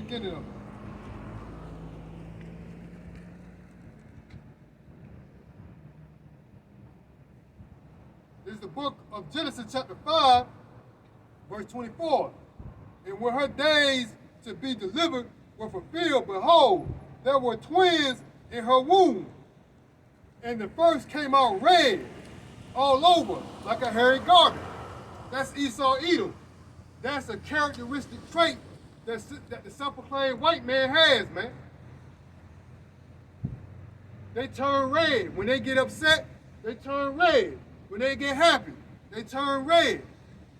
beginning of it. This is the book of Genesis chapter 5, verse 24. And when her days to be delivered were fulfilled, behold, there were twins in her womb. And the first came out red all over like a hairy garment. That's Esau Edom. That's a characteristic trait that the self-proclaimed white man has, man. They turn red. When they get upset, they turn red. When they get happy, they turn red.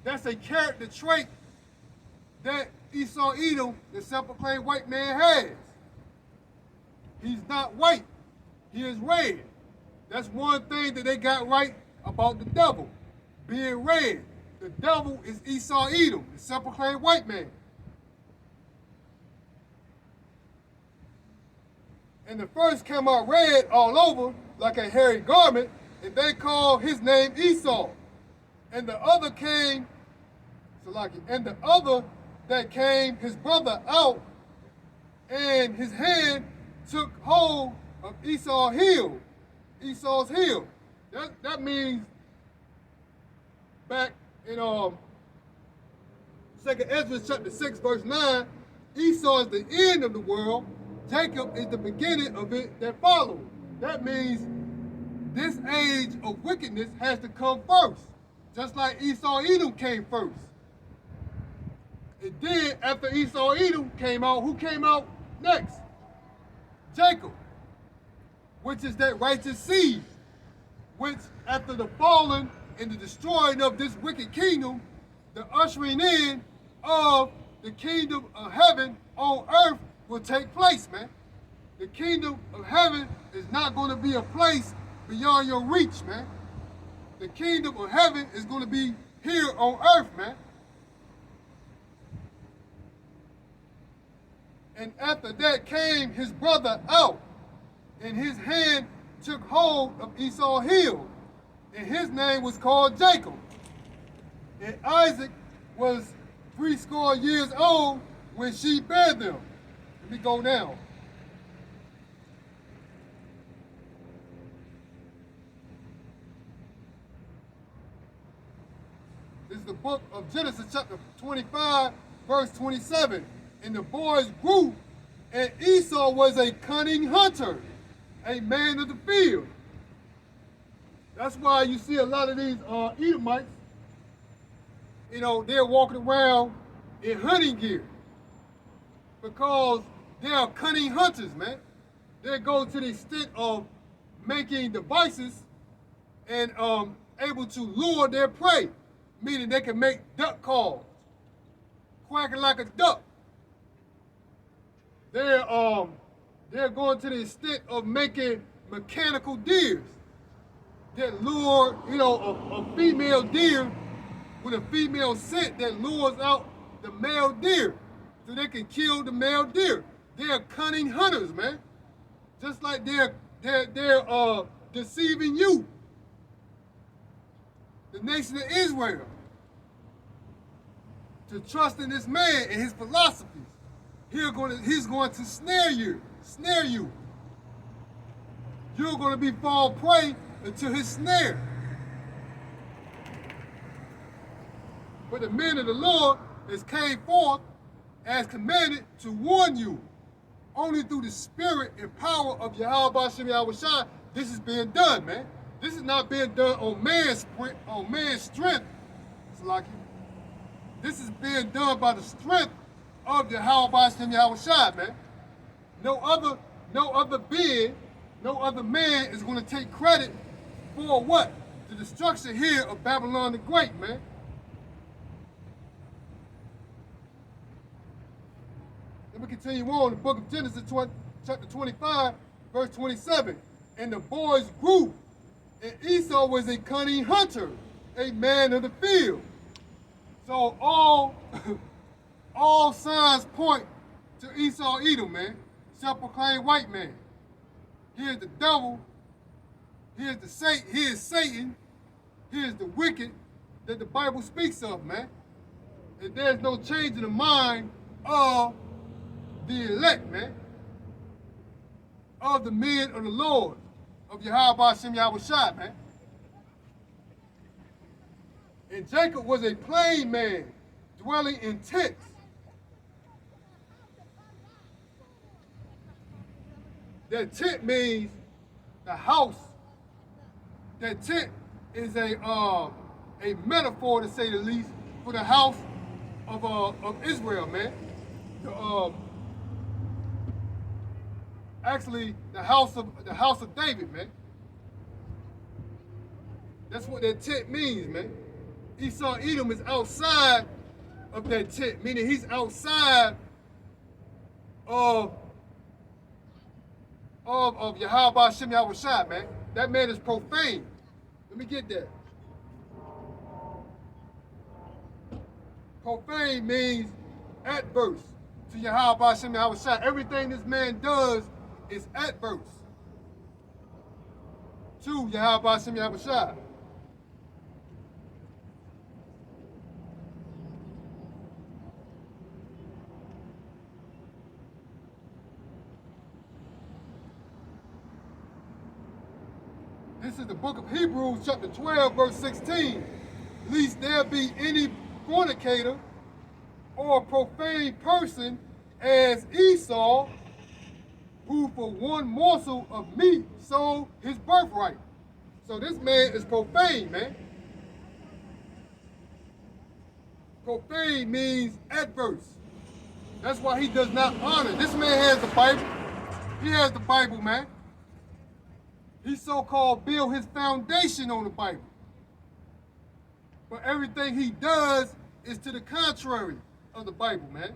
That's a character trait that Esau Edom, the self-proclaimed white man, has. He's not white. He is red. That's one thing that they got right about the devil, being red. The devil is Esau Edom, the self-proclaimed white man. And the first came out red all over like a hairy garment, and they called his name Esau. And the other came, and the other that came, his brother out, and his hand took hold of Esau's heel. That means back in 2 Ezra chapter 6, verse 9, Esau is the end of the world. Jacob is the beginning of it that follows. That means this age of wickedness has to come first, just like Esau Edom came first. And then after Esau Edom came out, who came out next? Jacob, which is that righteous seed, which after the falling and the destroying of this wicked kingdom, the ushering in of the kingdom of heaven on earth will take place, man. The kingdom of heaven is not going to be a place beyond your reach, man. The kingdom of heaven is going to be here on earth, man. And after that came his brother out, and his hand took hold of Esau's heel, and his name was called Jacob. And Isaac was 80 years old when she bare them. Let me go down. This is the book of Genesis chapter 25, verse 27. And the boys grew, and Esau was a cunning hunter, a man of the field. That's why you see a lot of these Edomites, they're walking around in hunting gear, because they are cunning hunters, man. They go to the extent of making devices and able to lure their prey, meaning they can make duck calls, quacking like a duck. They're going to the extent of making mechanical deers that lure, a female deer with a female scent that lures out the male deer so they can kill the male deer. They're cunning hunters, man. Just like they're deceiving you, the nation of Israel, to trust in this man and his philosophies. He's going to snare you. You're going to be fall prey into his snare. But the men of the Lord has came forth as commanded to warn you. Only through the spirit and power of Yahweh Hashem Yahushua, this is being done, man. This is not being done on man's strength. This is being done by the strength of Yahweh Hashem Yahushua, man. No other being, no other man is going to take credit for what? The destruction here of Babylon the Great, man. Let me continue on. The book of Genesis, chapter 25, verse 27. And the boys grew, and Esau was a cunning hunter, a man of the field. So all signs point to Esau Edom, man. Self-proclaimed white man. Here's the devil. Here's Satan. Here's the wicked that the Bible speaks of, man. And there's no change in the mind of the elect, man, of the men of the Lord, of Yahweh Shem Yahushua, man. And Jacob was a plain man, dwelling in tents. That tent means the house. That tent is a metaphor, to say the least, for the house of Israel, man. The, actually, the house of David, man. That's what that tent means, man. Esau Edom is outside of that tent, meaning he's outside of Yahweh Shem Yahushua, man. That man is profane. Let me get that. Profane means adverse to Yahweh Shem Yahushua. Everything this man does is adverse to Yahweh Shem Yahushua. This is the book of Hebrews, chapter 12, verse 16. Lest there be any fornicator or profane person as Esau, who for one morsel of meat sold his birthright. So this man is profane, man. Profane means adverse. That's why he does not honor. This man has the Bible. He has the Bible, man. He so-called built his foundation on the Bible. But everything he does is to the contrary of the Bible, man.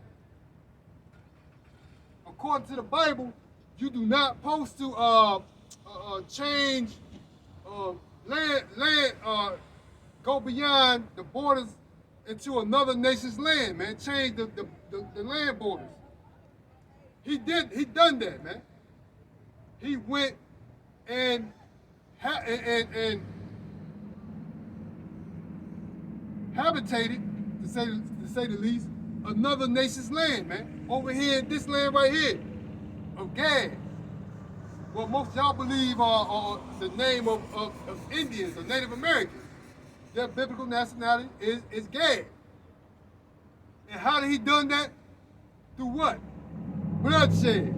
According to the Bible, you do not supposed to change go beyond the borders into another nation's land, man. Change the land borders. He done that, man. He went and habitated, to say the least, another nation's land, man. Over here in this land right here, of Gad. What most of y'all believe are the name of Indians or Native Americans. Their biblical nationality is Gad. And how did he done that? Through what? Bloodshed,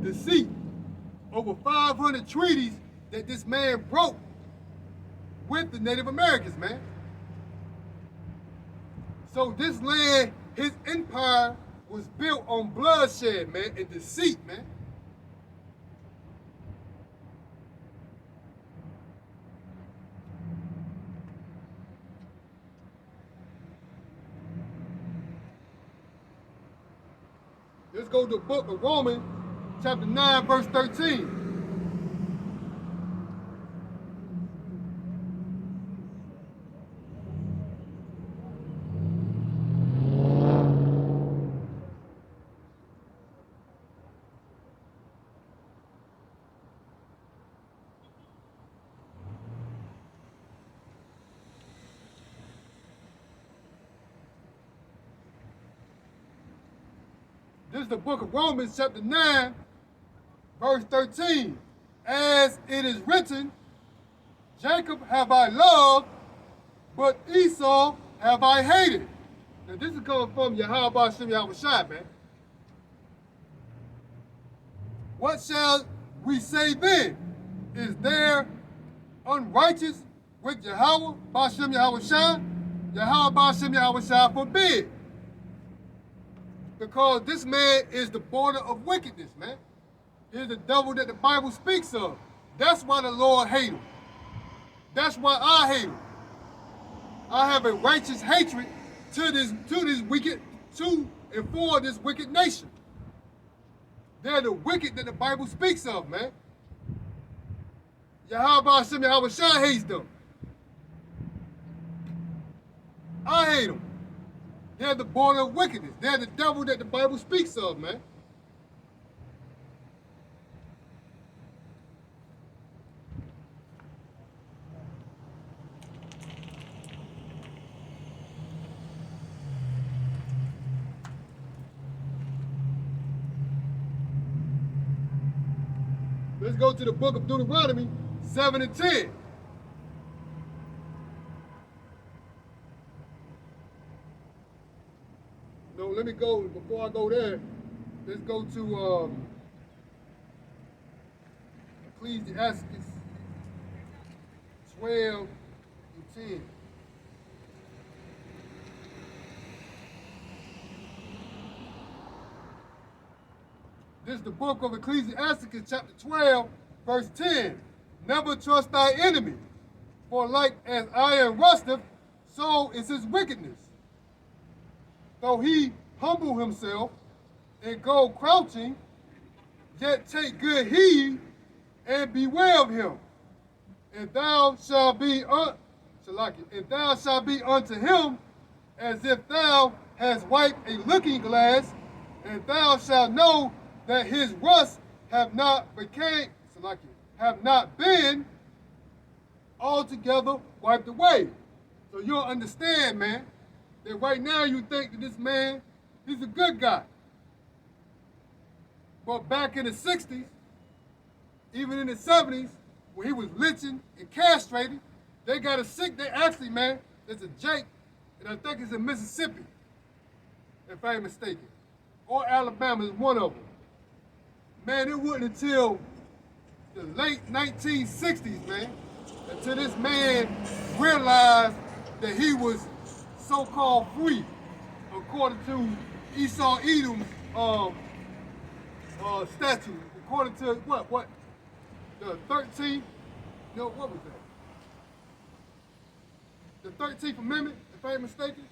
deceit. Over 500 treaties that this man broke with the Native Americans, man. So this land, his empire was built on bloodshed, man, and deceit, man. Let's go to the book of Romans, chapter 9, verse 13. This is the book of Romans, chapter 9, verse 13. As it is written, Jacob have I loved, but Esau have I hated. Now this is coming from Yahweh Shem Yahushua, man. What shall we say then? Is there unrighteous with Yahweh Shem Yahushua? Yahweh Shem Yahushua forbid. Because this man is the border of wickedness, man. He's the devil that the Bible speaks of. That's why the Lord hates him. That's why I hate him. I have a righteous hatred to this wicked, to and for this wicked nation. They're the wicked that the Bible speaks of, man. Yahweh Shem Yahushua hates them. I hate them. They're the border of wickedness. They're the devil that the Bible speaks of, man. Let's go to the book of Deuteronomy 7 and 10. No, let me go, before I go there, let's go to Ecclesiastes 12 and 10. This is the book of Ecclesiastes, chapter 12, verse 10. Never trust thy enemy, for like as iron rusteth, so is his wickedness. Though he humble himself and go crouching, yet take good heed and beware of him. And thou shalt be unto him as if thou hast wiped a looking glass, and thou shalt know that his rust have not been altogether wiped away. So you'll understand, man, that right now you think that this man, he's a good guy. But back in the 60s, even in the 70s, when he was lynching and castrated, they got a sick, they actually, man, there's a Jake, and I think it's in Mississippi, if I ain't mistaken. Or Alabama is one of them. Man, it wasn't until the late 1960s, man, until this man realized that he was so-called free, according to Esau Edom's statute. According to what? The 13th, no, what was that? The 13th Amendment, if I ain't mistaken.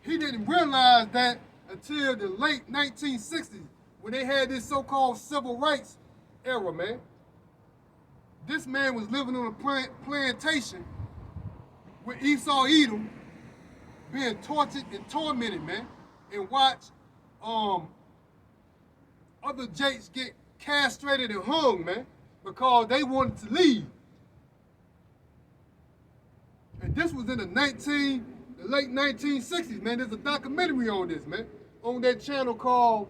He didn't realize that until the late 1960s, when they had this so-called civil rights era, man. This man was living on a plantation with Esau Edom, being tortured and tormented, man, and watch other Jakes get castrated and hung, man, because they wanted to leave. And this was in the late 1960s, man. There's a documentary on this, man, on that channel called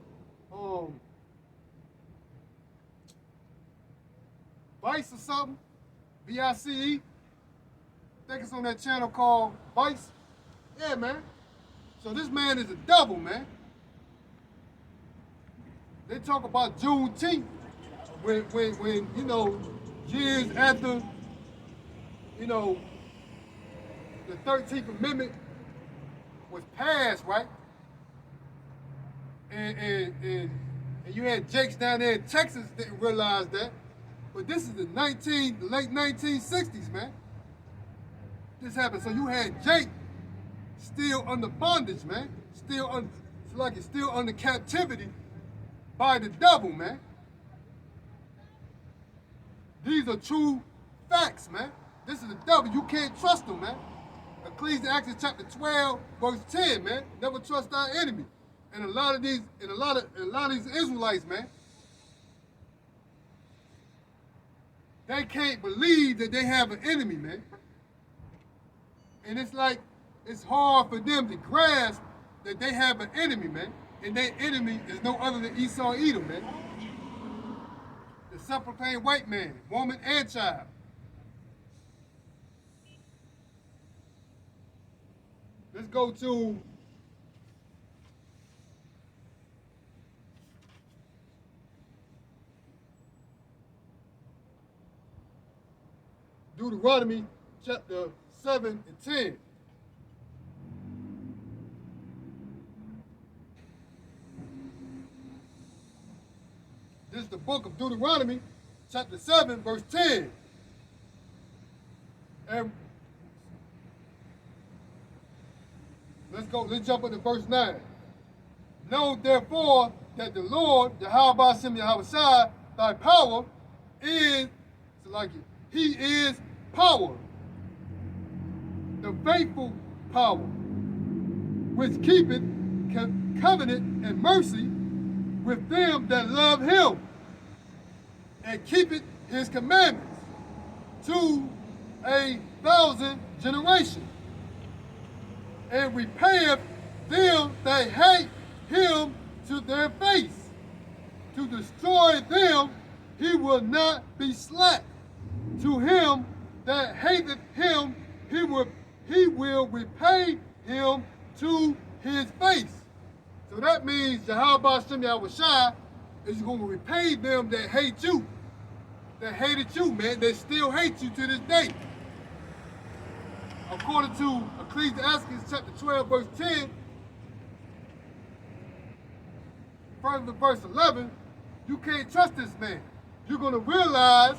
Vice or something, VICE. I think it's on that channel called Vice. Yeah, man. So this man is a devil, man. They talk about Juneteenth when you know, years after, you know, the 13th Amendment was passed, right? And you had Jakes down there in Texas didn't realize that. But this is the late 1960s, man. This happened. So you had Jake still under bondage, man. Still under captivity by the devil, man. These are true facts, man. This is the devil. You can't trust him, man. Ecclesiastes chapter 12, verse 10, man. Never trust thy enemy. And a lot of these Israelites, man, they can't believe that they have an enemy, man. And it's like, it's hard for them to grasp that they have an enemy, man. And their enemy is no other than Esau Edom, man. The self-proclaimed white man, woman and child. Let's go to Deuteronomy chapter 7 and 10. This is the book of Deuteronomy, chapter 7, verse 10. And let's jump into verse 9. Know therefore that the Lord, Yahweh Shem Yahweh, thy power is, he is power, the faithful power, which keepeth covenant and mercy with them that love him, and keepeth his commandments to 1,000 generations, and repayeth them that hate him to their face. To destroy them, he will not be slack. To him that hateth him, he will repay him to his face. So that means Yahweh Hashem Yahushua is going to repay them that hate you, that hated you, man, that still hate you to this day. According to Ecclesiastes chapter 12, verse 10, further verse 11, you can't trust this man. You're going to realize,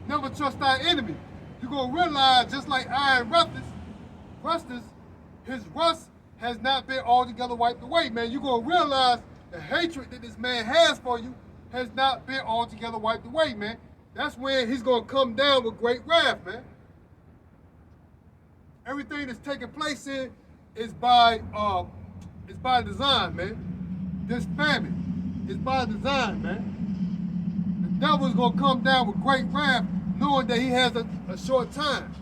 never trust thy enemy. You're going to realize, just like iron rusters, his rust has not been altogether wiped away, man. You're going to realize the hatred that this man has for you has not been altogether wiped away, man. That's when he's going to come down with great wrath, man. Everything that's taking place here is by design, man. This famine is by design, man. The devil is going to come down with great wrath, knowing that he has a short time.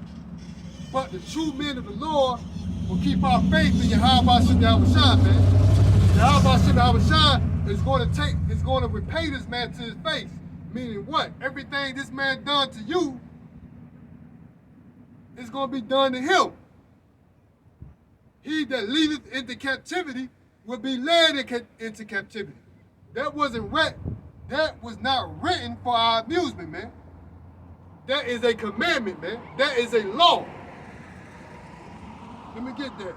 But the true men of the Lord will keep our faith in Yahweh Hashem Yahushua, man. Yahweh Hashem Yahushua is going to repay this man to his face. Meaning what? Everything this man done to you is going to be done to him. He that leadeth into captivity will be led into captivity. That was not written for our amusement, man. That is a commandment, man. That is a law. Let me get that.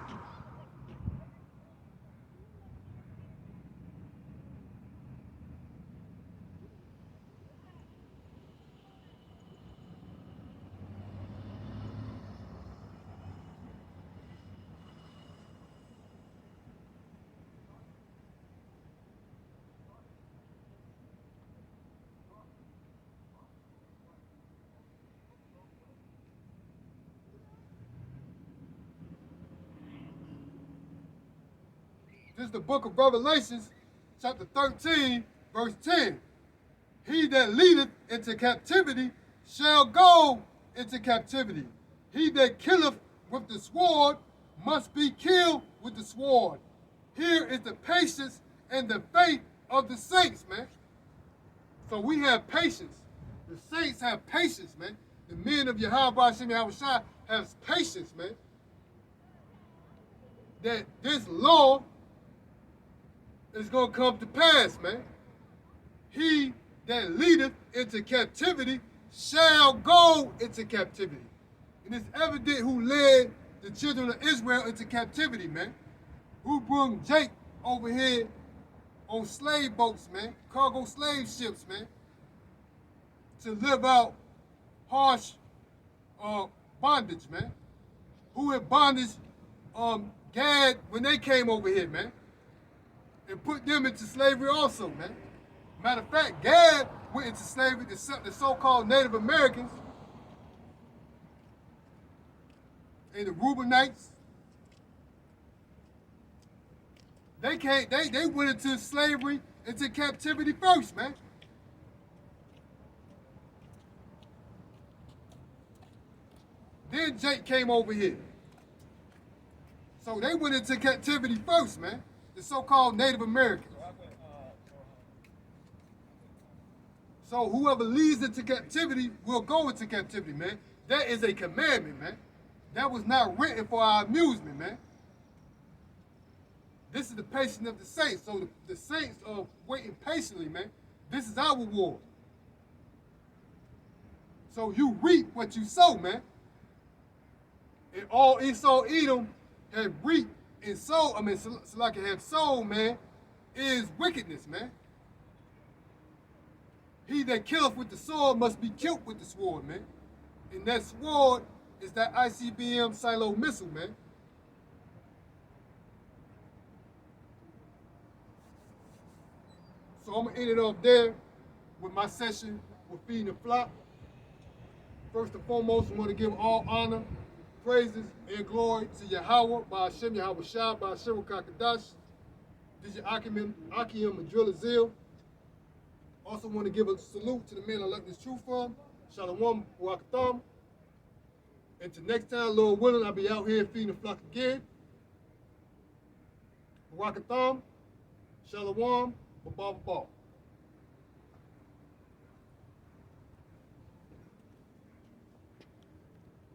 This is the book of Revelations, chapter 13, verse 10. He that leadeth into captivity shall go into captivity. He that killeth with the sword must be killed with the sword. Here is the patience and the faith of the saints, man. So we have patience. The saints have patience, man. The men of Yahweh Hashem Yahushua have patience, man. That this law is going to come to pass, man. He that leadeth into captivity shall go into captivity. And it's evident who led the children of Israel into captivity, man. Who brought Jake over here on slave boats, man, cargo slave ships, man, to live out harsh bondage, man. Who had bondage Gad when they came over here, man, and put them into slavery also, man. Matter of fact, Gad went into slavery to the so-called Native Americans and the Reubenites. They went into slavery, into captivity first, man. Then Jake came over here. So they went into captivity first, man. The so-called Native Americans. So whoever leads into captivity will go into captivity, man. That is a commandment, man. That was not written for our amusement, man. This is the patience of the saints. So the saints are waiting patiently, man. This is our reward. So you reap what you sow, man. And all Esau Edom have reaped and sold, Salaki have sold, man, is wickedness, man. He that killeth with the sword must be killed with the sword, man. And that sword is that ICBM silo missile, man. So I'm going to end it off there with my session with Feeding the Flock. First and foremost, I want to give all honor, praises, and glory to Yahweh, by Hashem Yahweh Shah, by Hashem Kakadash, DJ Akim Madrilazil. Also want to give a salute to the men I learned this truth from, Shalom Wakatham. Until next time, Lord willing, I'll be out here feeding the flock again. Wakatham, Shalom, Baba.